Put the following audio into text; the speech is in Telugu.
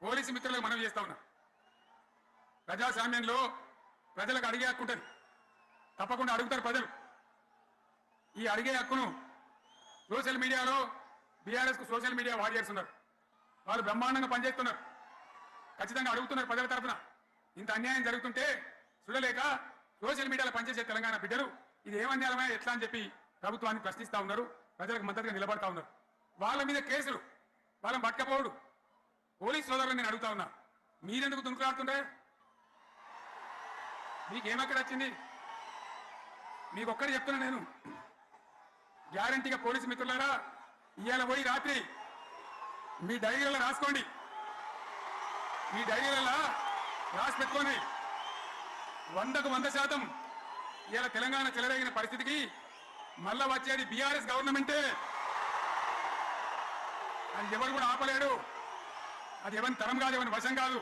పోలీసు మిత్రులకు మనవి చేస్తా ఉన్నా, ప్రజాస్వామ్యంలో ప్రజలకు అడిగే హక్కు ఉంటుంది, తప్పకుండా అడుగుతారు ప్రజలు. ఈ అడిగే హక్కును సోషల్ మీడియాలో బీఆర్ఎస్ కు సోషల్ మీడియా వారియర్స్ ఉన్నారు, వాళ్ళు బ్రహ్మాండంగా పనిచేస్తున్నారు, ఖచ్చితంగా అడుగుతున్నారు ప్రజల తరఫున. ఇంత అన్యాయం జరుగుతుంటే చూడలేక సోషల్ మీడియాలో పనిచేసే తెలంగాణ బిడ్డలు ఇది ఏమన్యాయమే ఎట్లా అని చెప్పి ప్రభుత్వాన్ని ప్రశ్నిస్తా ఉన్నారు, ప్రజలకు మద్దతుగా నిలబడతా ఉన్నారు. వాళ్ళ మీద కేసులు, వాళ్ళని పట్టకపోవడు. పోలీస్ సోదరులను నేను అడుగుతా ఉన్నా, మీరెందుకు దుంకులాడుతుండే? మీకేమక్కడ వచ్చింది? మీకు ఒక్కటి చెప్తున్నా నేను, గ్యారంటీగా పోలీసు మిత్రులారా, ఇవాళ పోయి రాత్రి మీ డైరీలలో రాసుకోండి, మీ డైరీలలో రాసి పెట్టుకోండి. 100కు 100% ఇవాళ తెలంగాణ చెలరేగిన పరిస్థితికి మళ్ళా వచ్చేది బీఆర్ఎస్ గవర్నమెంటే. అది ఎవరు కూడా ఆపలేడు, అది ఎవరి తరం కాదు, ఎవరి వశం కాదు.